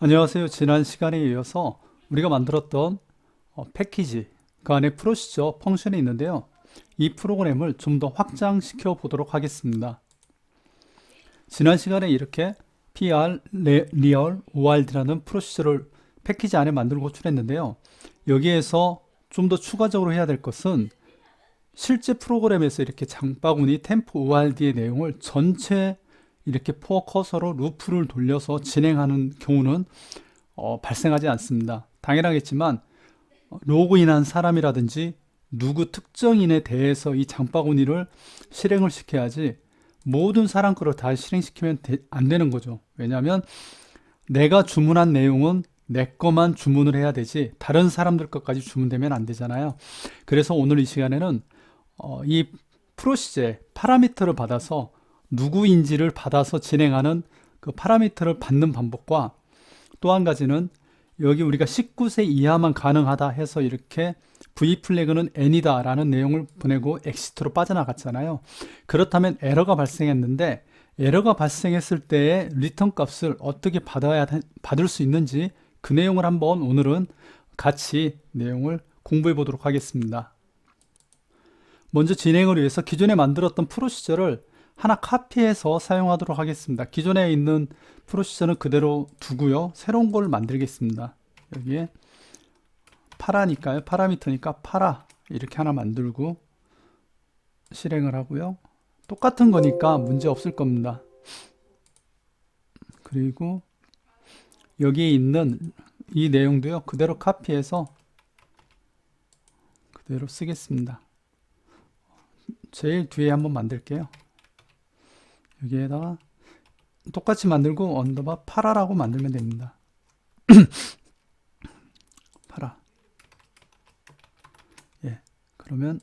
안녕하세요. 지난 시간에 이어서 우리가 만들었던 패키지, 그 안에 프로시저 펑션이 있는데요. 이 프로그램을 좀 더 확장시켜 보도록 하겠습니다. 지난 시간에 이렇게 PR, Real, ORD라는 프로시저를 패키지 안에 만들고 호출했는데요. 여기에서 좀 더 추가적으로 해야 될 것은 실제 프로그램에서 이렇게 장바구니 템프 ORD의 내용을 전체 이렇게 포 커서로 루프를 돌려서 진행하는 경우는 발생하지 않습니다. 당연하겠지만 로그인한 사람이라든지 누구 특정인에 대해서 이 장바구니를 실행을 시켜야지 모든 사람 거를 다 실행시키면 안 되는 거죠. 왜냐하면 내가 주문한 내용은 내 거만 주문을 해야 되지 다른 사람들 것까지 주문되면 안 되잖아요. 그래서 오늘 이 시간에는 이 프로시저의 파라미터를 받아서 누구인지를 받아서 진행하는 그 파라미터를 받는 방법과 또 한 가지는 여기 우리가 19세 이하만 가능하다 해서 이렇게 V 플래그는 N이다 라는 내용을 보내고 엑시트로 빠져나갔잖아요. 그렇다면 에러가 발생했는데 에러가 발생했을 때의 리턴 값을 어떻게 받을 수 있는지 그 내용을 한번 오늘은 같이 내용을 공부해 보도록 하겠습니다. 먼저 진행을 위해서 기존에 만들었던 프로시저를 하나 카피해서 사용하도록 하겠습니다. 기존에 있는 프로시저는 그대로 두고요. 새로운 걸 만들겠습니다. 여기에 파라니까요. 파라미터니까 파라 이렇게 하나 만들고 실행을 하고요. 똑같은 거니까 문제 없을 겁니다. 그리고 여기에 있는 이 내용도요. 그대로 카피해서 그대로 쓰겠습니다. 제일 뒤에 한번 만들게요. 여기에다가 똑같이 만들고 언더바 파라라고 만들면 됩니다. 파라. 예. 그러면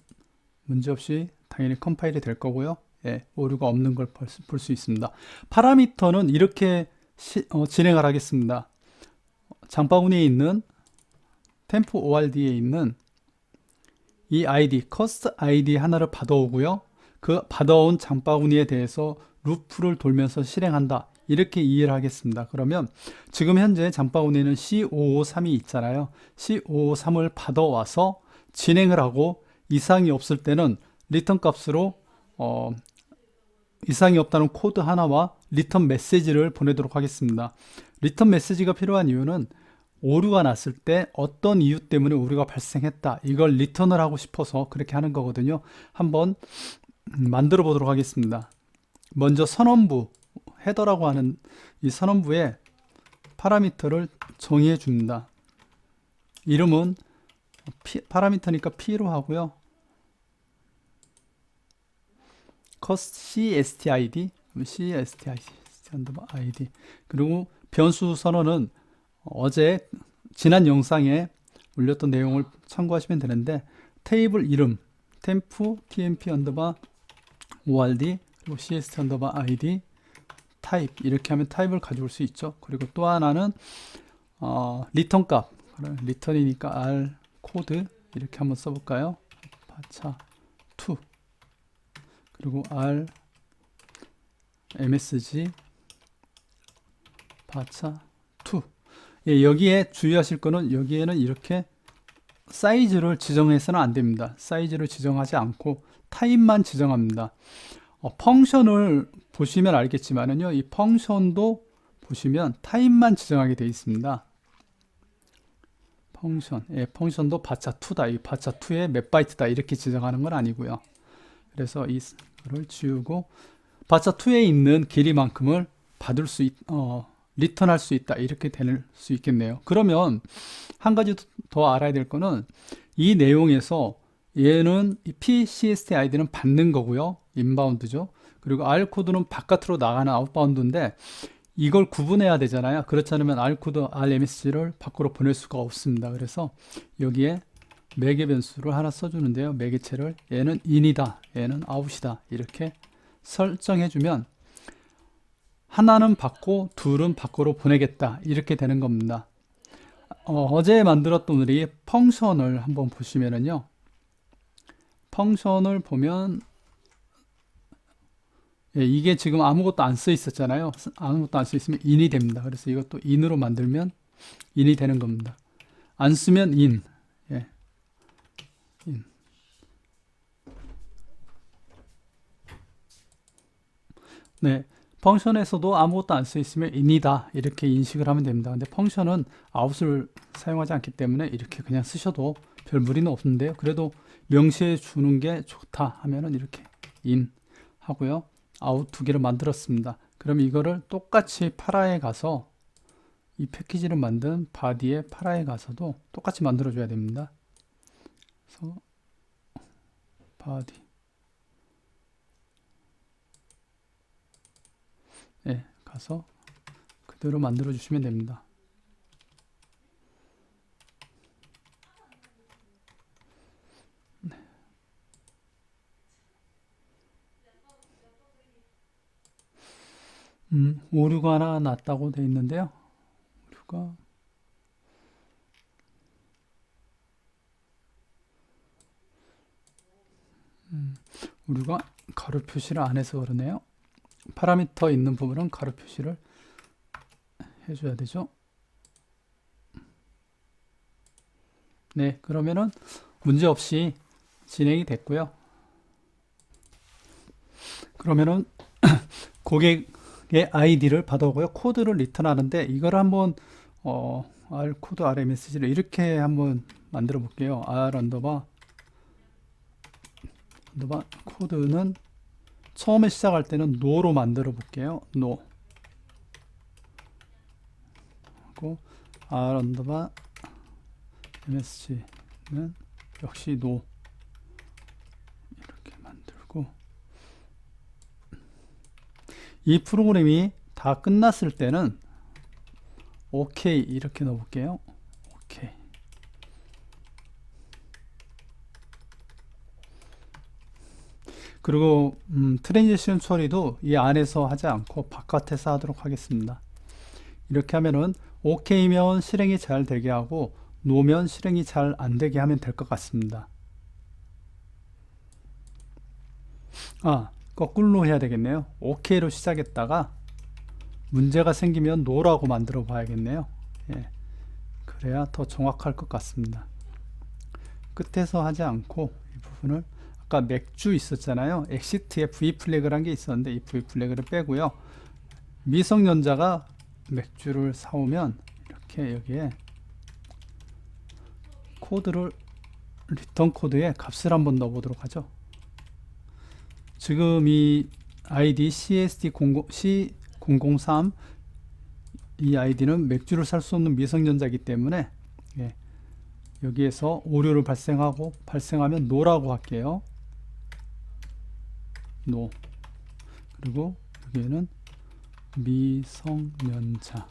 문제없이 당연히 컴파일이 될 거고요. 예. 오류가 없는 걸 볼 수 있습니다. 파라미터는 이렇게 진행을 하겠습니다. 장바구니에 있는 템프 ORD에 있는 이 아이디, 커스트 아이디 하나를 받아오고요. 그 받아온 장바구니에 대해서 루프를 돌면서 실행한다. 이렇게 이해를 하겠습니다. 그러면 지금 현재 장바구니에는 C553이 있잖아요. C553을 받아와서 진행을 하고 이상이 없을 때는 리턴 값으로 이상이 없다는 코드 하나와 리턴 메시지를 보내도록 하겠습니다. 리턴 메시지가 필요한 이유는 오류가 났을 때 어떤 이유 때문에 오류가 발생했다. 이걸 리턴을 하고 싶어서 그렇게 하는 거거든요. 한번 만들어 보도록 하겠습니다. 먼저 선언부, 헤더라고 하는 이 선언부에 파라미터를 정의해 줍니다. 이름은 파라미터니까 P로 하고요. CSTID, CSTID. 그리고 변수 선언은 어제 지난 영상에 올렸던 내용을 참고하시면 되는데 테이블 이름, 템프, tmp 언더바 ord, 그리고 cst 언더바 id, 타입 이렇게 하면 타입을 가져올 수 있죠. 그리고 또 하나는 리턴 값, 리턴이니까 r 코드 이렇게 한번 써볼까요? 바차 2 그리고 r msg 바차 2. 예, 여기에 주의하실 거는 여기에는 이렇게 사이즈를 지정해서는 안 됩니다. 사이즈를 지정하지 않고 타입만 지정합니다. 펑션을 보시면 알겠지만은요, 이 펑션도 보시면 타입만 지정하게 되어 있습니다. 펑션, 예, 펑션도 바차2다. 이 바차2에 몇 바이트다. 이렇게 지정하는 건 아니고요. 그래서 이거를 지우고 바차2에 있는 길이만큼을 리턴할 수 있다. 이렇게 될 수 있겠네요. 그러면 한 가지 더 알아야 될 거는 이 내용에서 얘는 이 PCST 아이디는 받는 거고요. 인바운드죠. 그리고 R 코드는 바깥으로 나가는 아웃바운드인데 이걸 구분해야 되잖아요. 그렇지 않으면 R 코드, RMSG를 밖으로 보낼 수가 없습니다. 그래서 여기에 매개 변수를 하나 써주는데요. 매개체를 얘는 in이다, 얘는 out이다 이렇게 설정해주면 하나는 받고 둘은 밖으로 보내겠다 이렇게 되는 겁니다. 어제 만들었던 우리 펑션을 한번 보시면은요, 펑션을 보면 예, 이게 지금 아무것도 안 써 있었잖아요. 아무것도 안 써 있으면 in이 됩니다. 그래서 이것도 in으로 만들면 in이 되는 겁니다. 안 쓰면 in. 예, in. 네, 펑션에서도 아무것도 안 써 있으면 in이다 이렇게 인식을 하면 됩니다. 근데 펑션은 out을 사용하지 않기 때문에 이렇게 그냥 쓰셔도 별 무리는 없는데요. 그래도 명시해 주는 게 좋다 하면은 이렇게 in 하고요. out 두 개를 만들었습니다. 그럼 이거를 똑같이 파라에 가서 이 패키지를 만든 바디의 파라에 가서도 똑같이 만들어 줘야 됩니다. 그래서 바디 예, 가서 그대로 만들어 주시면 됩니다. 오류가 하나 났다고 돼 있는데요. 오류가 오류가 가로 표시를 안 해서 그러네요. 파라미터 있는 부분은 가로 표시를 해줘야 되죠. 네, 그러면은 문제 없이 진행이 됐고요. 그러면은 고객의 아이디를 받아오고요. 코드를 리턴하는데 이걸 한번 R 코드 R 메시지를 이렇게 한번 만들어 볼게요. R 언더바 코드는 처음에 시작할 때는 no로 만들어 볼게요. no 하고 R 언더바 msg는 역시 no 이렇게 만들고 이 프로그램이 다 끝났을 때는 OK 이렇게 넣어 볼게요. OK. 그리고 트랜지션 처리도 이 안에서 하지 않고 바깥에서 하도록 하겠습니다. 이렇게 하면은 OK면 실행이 잘 되게 하고 노면 실행이 잘 안 되게 하면 될 것 같습니다. 거꾸로 해야 되겠네요. OK로 시작했다가 문제가 생기면 노라고 만들어 봐야겠네요. 예, 그래야 더 정확할 것 같습니다. 끝에서 하지 않고 이 부분을 아까 맥주 있었잖아요. 엑시트에 V 플래그란 게 있었는데 이 V 플래그를 빼고요. 미성년자가 맥주를 사오면 이렇게 여기에 코드를 리턴 코드에 값을 한번 넣어 보도록 하죠. 지금 이 아이디 CST003 이 아이디는 맥주를 살 수 없는 미성년자이기 때문에 예, 여기에서 오류를 발생하면 no라고 할게요. no. 그리고 여기에는 미성년자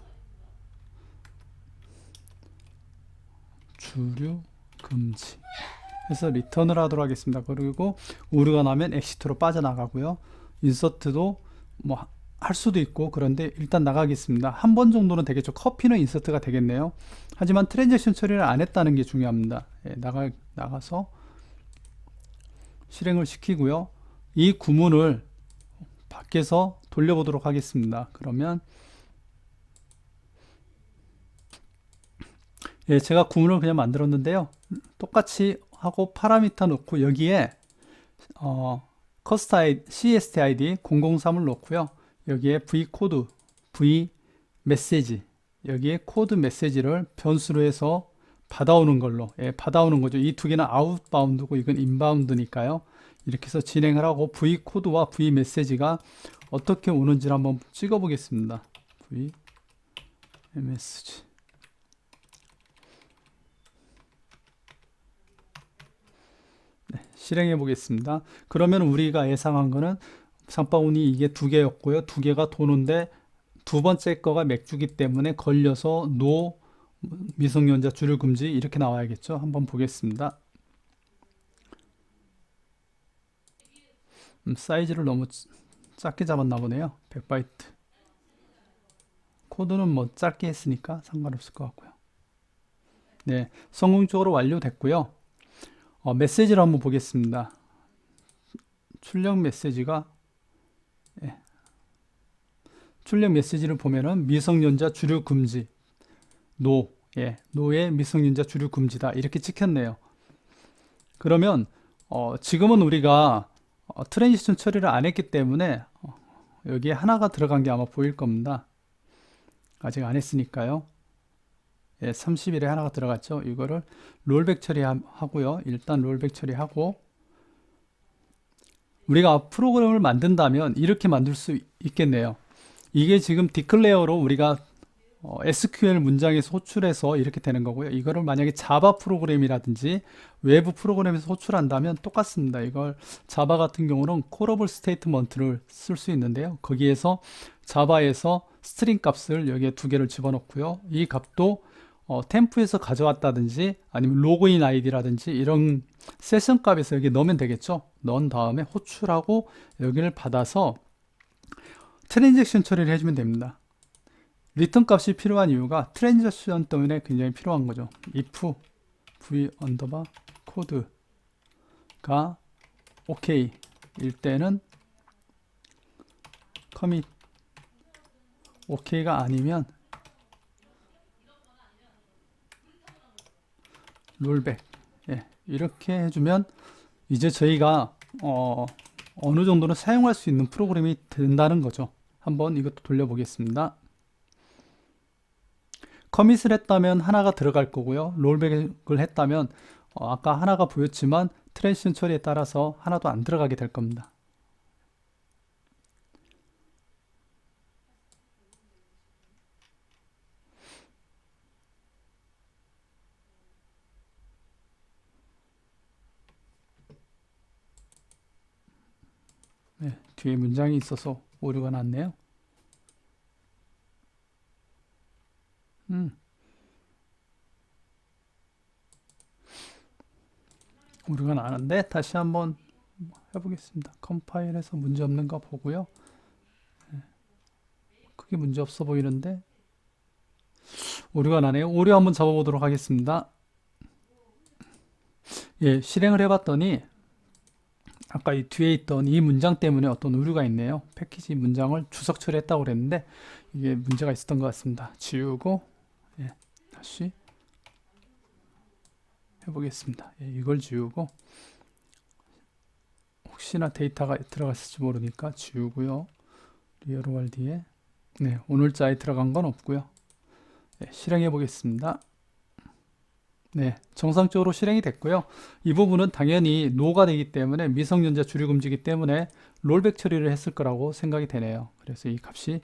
주류 금지 해서 리턴을 하도록 하겠습니다. 그리고 오류가 나면 엑시트로 빠져나가고요. 인서트도 뭐 할 수도 있고 그런데 일단 나가겠습니다. 한 번 정도는 되겠죠. 커피는 인서트가 되겠네요. 하지만 트랜잭션 처리를 안 했다는 게 중요합니다. 예, 나가서 실행을 시키고요. 이 구문을 밖에서 돌려보도록 하겠습니다. 그러면 예, 제가 구문을 그냥 만들었는데요. 똑같이 하고 파라미터 넣고 여기에 CST ID 003을 넣고요. 여기에 V 코드, V 메시지 여기에 코드 메시지를 변수로 해서 받아오는 걸로 받아오는 거죠. 이 두 개는 아웃바운드고 이건 인바운드니까요. 이렇게 해서 진행을 하고 V 코드와 V 메시지가 어떻게 오는지를 한번 찍어 보겠습니다. V 메시지 실행해 보겠습니다. 그러면 우리가 예상한 거는 상바운이 이게 두 개였고요. 두 개가 도는데 두 번째 거가 맥주기 때문에 걸려서 노 미성년자 주류 금지 이렇게 나와야겠죠. 한번 보겠습니다. 사이즈를 너무 작게 잡았나 보네요. 100바이트. 코드는 뭐 짧게 했으니까 상관없을 것 같고요. 네, 성공적으로 완료됐고요. 메시지를 한번 보겠습니다. 출력 메시지가 출력 메시지를 보면은 미성년자 주류 금지, 노의 미성년자 주류 금지다 이렇게 찍혔네요. 그러면 지금은 우리가 트랜지션 처리를 안 했기 때문에 여기에 하나가 들어간 게 아마 보일 겁니다. 아직 안 했으니까요. 30일에 하나가 들어갔죠. 이거를 롤백 처리하고요. 일단 롤백 처리하고, 우리가 프로그램을 만든다면 이렇게 만들 수 있겠네요. 이게 지금 디클레어로 우리가 SQL 문장에서 호출해서 이렇게 되는 거고요. 이거를 만약에 자바 프로그램이라든지 외부 프로그램에서 호출한다면 똑같습니다. 이걸 자바 같은 경우는 콜러블 스테이트먼트를 쓸 수 있는데요. 거기에서 자바에서 스트링 값을 여기에 두 개를 집어넣고요. 이 값도 템프에서 가져왔다든지 아니면 로그인 아이디라든지 이런 세션 값에서 여기 넣으면 되겠죠. 넣은 다음에 호출하고 여기를 받아서 트랜잭션 처리를 해주면 됩니다. 리턴 값이 필요한 이유가 트랜잭션 때문에 굉장히 필요한 거죠. if v 언더바 코드가 OK 일 때는 commit OK가 아니면 롤백 이렇게 해주면 이제 저희가 어느 정도는 사용할 수 있는 프로그램이 된다는 거죠. 한번 이것도 돌려보겠습니다. 커밋을 했다면 하나가 들어갈 거고요. 롤백을 했다면 아까 하나가 보였지만 트랜지션 처리에 따라서 하나도 안 들어가게 될 겁니다. 뒤에 문장이 있어서 오류가 났네요. 오류가 나는데 다시 한번 해보겠습니다. 컴파일해서 문제 없는가 보고요. 크게 문제 없어 보이는데 오류가 나네요. 오류 한번 잡아보도록 하겠습니다. 실행을 해봤더니 아까 이 뒤에 있던 이 문장 때문에 어떤 오류가 있네요. 패키지 문장을 주석 처리했다고 그랬는데 이게 문제가 있었던 것 같습니다. 지우고 다시 해보겠습니다. 이걸 지우고, 혹시나 데이터가 들어갔을지 모르니까 지우고요. 리얼월드에 오늘자에 들어간 건 없고요. 실행해 보겠습니다. 정상적으로 실행이 됐고요. 이 부분은 당연히 노가 되기 때문에 미성년자 주류 금지이기 때문에 롤백 처리를 했을 거라고 생각이 되네요. 그래서 이 값이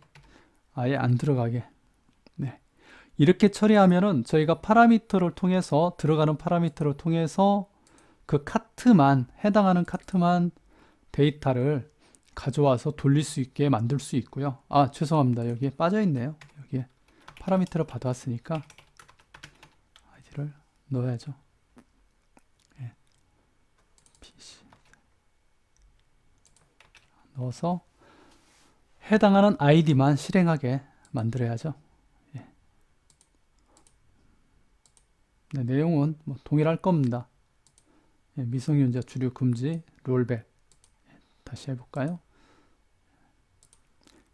아예 안 들어가게 이렇게 처리하면은 저희가 파라미터를 통해서 들어가는 파라미터를 통해서 그 카트만 해당하는 카트만 데이터를 가져와서 돌릴 수 있게 만들 수 있고요. 죄송합니다. 여기에 빠져 있네요. 여기에 파라미터를 받아왔으니까 아이디를 넣어야죠. PC 넣어서 해당하는 아이디만 실행하게 만들어야죠. 내용은 동일할 겁니다. 미성년자 주류 금지 롤백 다시 해볼까요?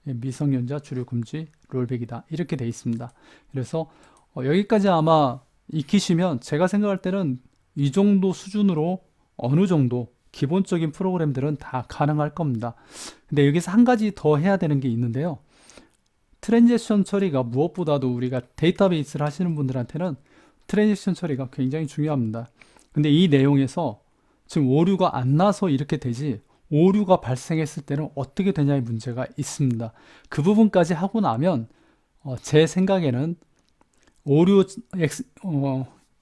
미성년자 주류 금지 롤백이다 이렇게 돼 있습니다. 그래서 여기까지 아마 익히시면 제가 생각할 때는 이 정도 수준으로 어느 정도 기본적인 프로그램들은 다 가능할 겁니다. 근데 여기서 한 가지 더 해야 되는 게 있는데요. 트랜지션 처리가 무엇보다도 우리가 데이터베이스를 하시는 분들한테는 트랜지션 처리가 굉장히 중요합니다. 근데 이 내용에서 지금 오류가 안 나서 이렇게 되지, 오류가 발생했을 때는 어떻게 되냐의 문제가 있습니다. 그 부분까지 하고 나면 제 생각에는 오류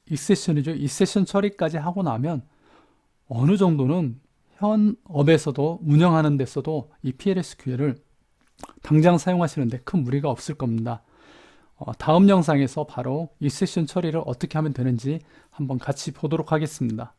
익세션이죠. 익세션 처리까지 하고 나면 어느 정도는 현업에서도 운영하는 데서도 이 PLSQL을 당장 사용하시는데 큰 무리가 없을 겁니다. 다음 영상에서 바로 이 세션 처리를 어떻게 하면 되는지 한번 같이 보도록 하겠습니다.